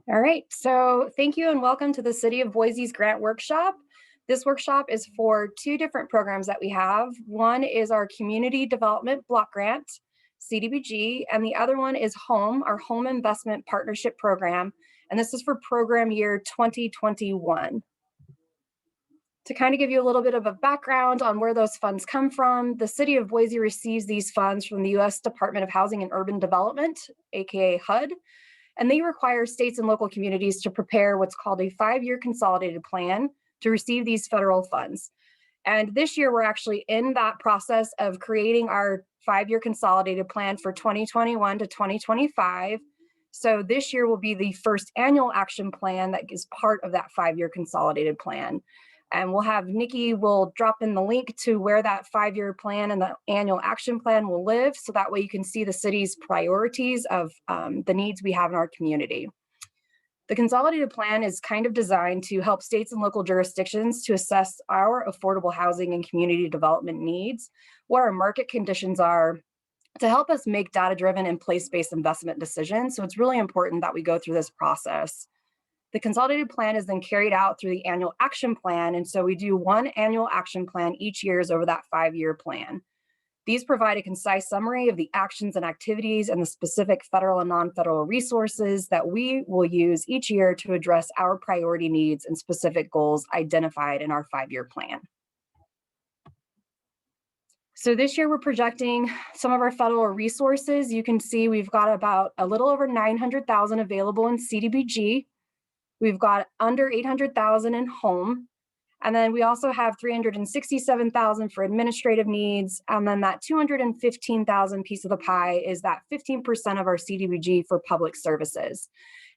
All right, so thank you and welcome to the City of Boise's grant workshop. This workshop is for two different programs that we have. One is our Community Development Block Grant, CDBG, and the other one is HOME, our Home Investment Partnership Program, and this is for program year 2021. To kind of give you a little bit of a background on where those funds come from, the City of Boise receives these funds from the U.S. Department of Housing and Urban Development, aka HUD, and they require states and local communities to prepare what's called a 5-year consolidated plan to receive these federal funds. And this year, we're actually in that process of creating our 5-year consolidated plan for 2021 to 2025. So this year will be the first annual action plan that is part of that 5-year consolidated plan. And we'll have Nikki will drop in the link to where that 5-year plan and the annual action plan will live. So that way you can see the city's priorities of the needs we have in our community. The consolidated plan is kind of designed to help states and local jurisdictions to assess our affordable housing and community development needs, what our market conditions are, to help us make data-driven and place-based investment decisions. So it's really important that we go through this process. The consolidated plan is then carried out through the annual action plan. And so we do one annual action plan each year over that 5-year plan. These provide a concise summary of the actions and activities and the specific federal and non-federal resources that we will use each year to address our priority needs and specific goals identified in our 5-year plan. So this year we're projecting some of our federal resources. You can see we've got about a little over 900,000 available in CDBG. We've got under 800,000 in HOME. And then we also have 367,000 for administrative needs. And then that 215,000 piece of the pie is that 15% of our CDBG for public services.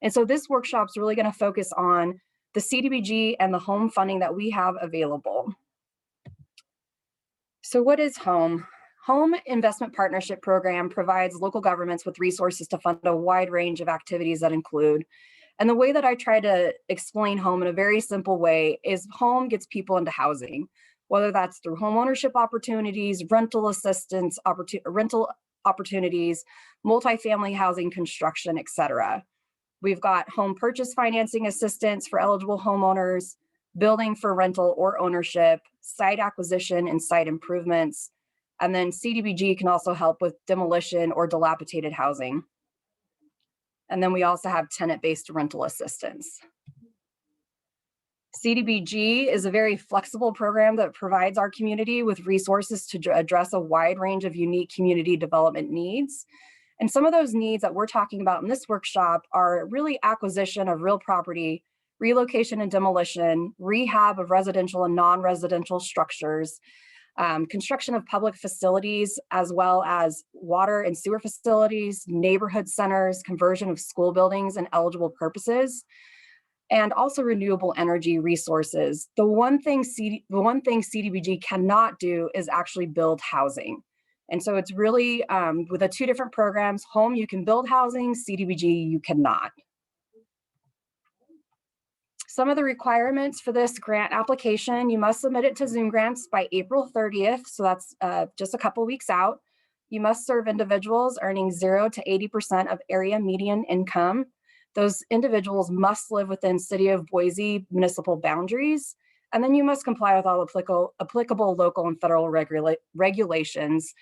And so this workshop's really going to focus on the CDBG and the HOME funding that we have available. So what is HOME? Home Investment Partnership Program provides local governments with resources to fund a wide range of activities that include. And the way that I try to explain HOME in a very simple way is HOME gets people into housing, whether that's through home ownership opportunities, rental assistance, rental opportunities, multifamily housing construction, et cetera. We've got home purchase financing assistance for eligible homeowners, building for rental or ownership, site acquisition and site improvements, and then CDBG can also help with demolition or dilapidated housing. And then we also have tenant-based rental assistance. CDBG is a very flexible program that provides our community with resources to address a wide range of unique community development needs. And some of those needs that we're talking about in this workshop are really acquisition of real property, relocation and demolition, rehab of residential and non-residential structures, construction of public facilities, as well as water and sewer facilities, neighborhood centers, conversion of school buildings and eligible purposes, and also renewable energy resources. The one thing CDBG cannot do is actually build housing. And so it's really, with the two different programs, HOME, you can build housing, CDBG, you cannot. Some of the requirements for this grant application, you must submit it to Zoom Grants by April 30th. So that's just a couple weeks out. You must serve individuals earning 0 to 80% of area median income. Those individuals must live within City of Boise municipal boundaries. And then you must comply with all applicable local and federal regulations.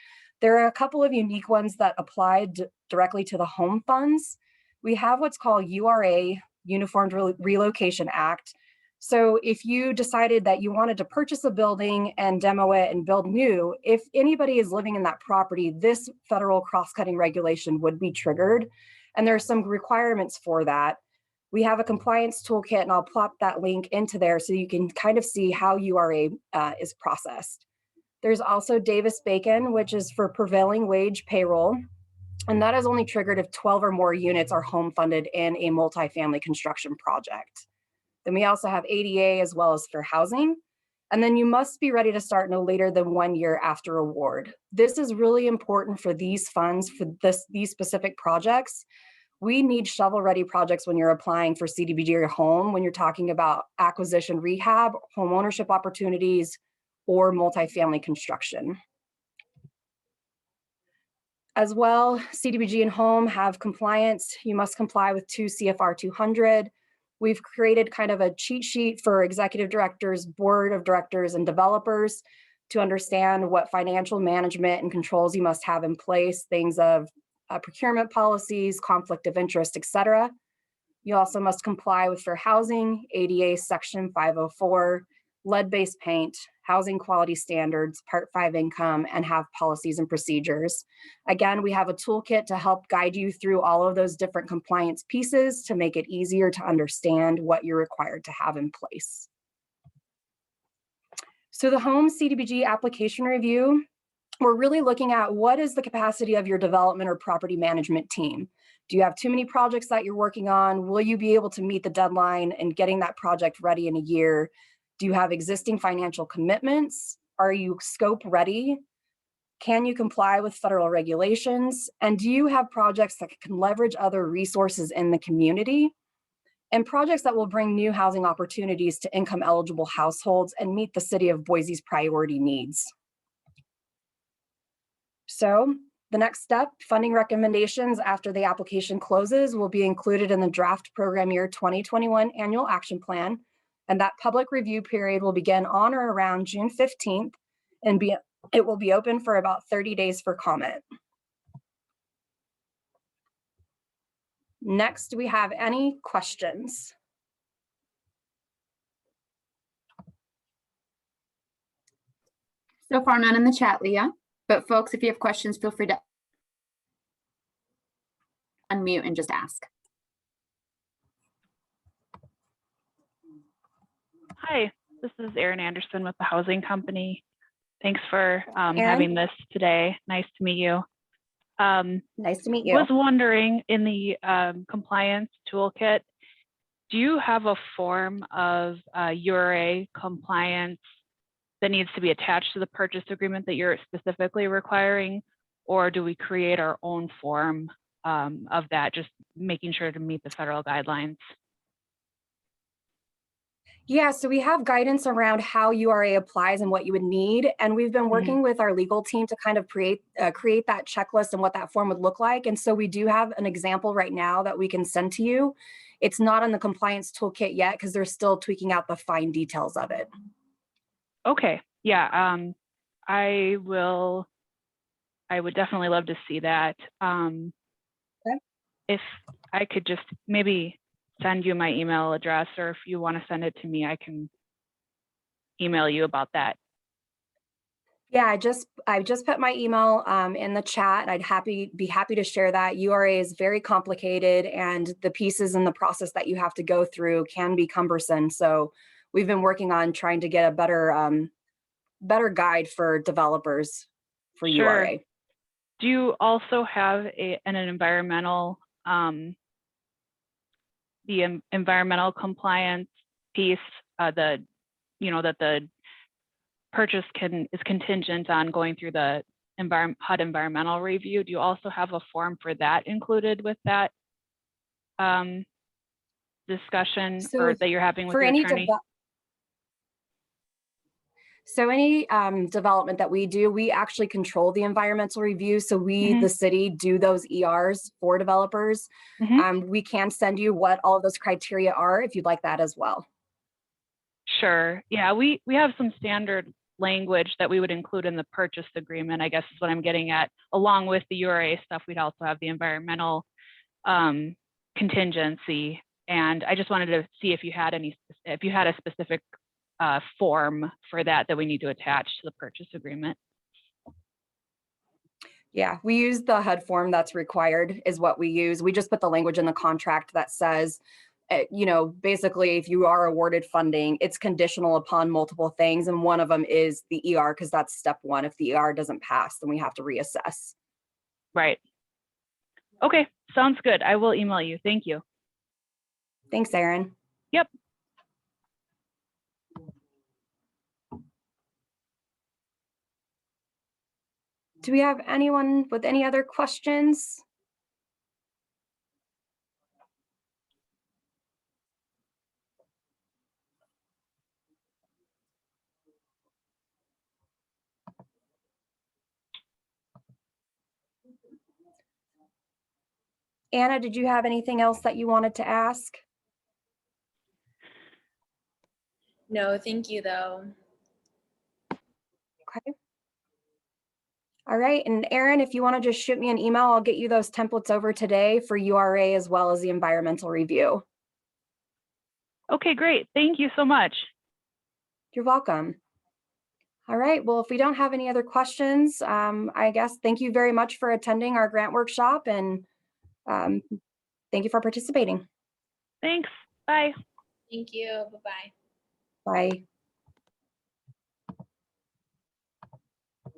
There are a couple of unique ones that apply directly to the HOME funds. We have what's called URA, Uniform Relocation Act. So if you decided that you wanted to purchase a building and demo it and build new, if anybody is living in that property, this federal cross-cutting regulation would be triggered. And there are some requirements for that. We have a compliance toolkit, and I'll plop that link into there so you can kind of see how URA is processed. There's also Davis-Bacon, which is for prevailing wage payroll. And that is only triggered if 12 or more units are home funded in a multifamily construction project. Then we also have ADA as well as fair housing. And then you must be ready to start no later than 1 year after award. This is really important for these funds, for these specific projects. We need shovel-ready projects when you're applying for CDBG or HOME, when you're talking about acquisition rehab, home ownership opportunities, or multifamily construction. As well, CDBG and home have compliance. You must comply with 2 CFR 200. We've created kind of a cheat sheet for executive directors, board of directors, and developers to understand what financial management and controls you must have in place, things of procurement policies, conflict of interest, etc. You also must comply with fair housing, ADA Section 504, lead-based paint, housing quality standards, Part 5 income, and have policies and procedures. Again, we have a toolkit to help guide you through all of those different compliance pieces to make it easier to understand what you're required to have in place. So the home CDBG application review, we're really looking at what is the capacity of your development or property management team. Do you have too many projects that you're working on? Will you be able to meet the deadline and getting that project ready in a year? Do you have existing financial commitments? Are you scope ready? Can you comply with federal regulations? And do you have projects that can leverage other resources in the community? And projects that will bring new housing opportunities to income eligible households and meet the city of Boise's priority needs. So the next step, funding recommendations after the application closes will be included in the draft program year 2021 annual action plan. And that public review period will begin on or around June 15th and it will be open for about 30 days for comment. Next, do we have any questions? So far, none in the chat, Leah. But folks, if you have questions, feel free to unmute and just ask. Hi, this is Erin Anderson with the Housing Company. Thanks for having this today. Nice to meet you. Nice to meet you. Was wondering, in the compliance toolkit, do you have a form of URA compliance that needs to be attached to the purchase agreement that you're specifically requiring, or do we create our own form of that, just making sure to meet the federal guidelines? Yeah, so we have guidance around how URA applies and what you would need. And we've been working with our legal team to kind of create that checklist and what that form would look like. And so we do have an example right now that we can send to you. It's not in the compliance toolkit yet because they're still tweaking out the fine details of it. Okay, yeah, I would definitely love to see that. Okay. If I could just maybe send you my email address, or if you want to send it to me, I can email you about that. Yeah, I just put my email in the chat, and I'd be happy to share that. URA is very complicated, and the pieces and the process that you have to go through can be cumbersome. So we've been working on trying to get a better guide for developers for URA. Do you also have an environmental the environmental compliance piece, that the purchase is contingent on going through the HUD environmental review? Do you also have a form for that included with that discussion or that you're having with your attorney? So any development that we do, we actually control the environmental review. So we, the city, do those ERs for developers. We can send you what all of those criteria are if you'd like that as well. Sure. Yeah, we have some standard language that we would include in the purchase agreement, I guess is what I'm getting at. Along with the URA stuff, we'd also have the environmental contingency. And I just wanted to see if you had a specific form for that we need to attach to the purchase agreement. Yeah, we use the HUD form that's required is what we use. We just put the language in the contract that says, basically if you are awarded funding, it's conditional upon multiple things. And one of them is the ER, because that's step one. If the ER doesn't pass, then we have to reassess. Right. Okay, sounds good. I will email you. Thank you. Thanks, Erin. Yep. Do we have anyone with any other questions? Anna, did you have anything else that you wanted to ask? No, thank you though. Okay. All right, and Erin, if you want to just shoot me an email, I'll get you those templates over today for URA as well as the environmental review. Okay, great. Thank you so much. You're welcome. All right, well, if we don't have any other questions, I guess thank you very much for attending our grant workshop, and thank you for participating. Thanks. Bye. Thank you. Bye-bye. Bye.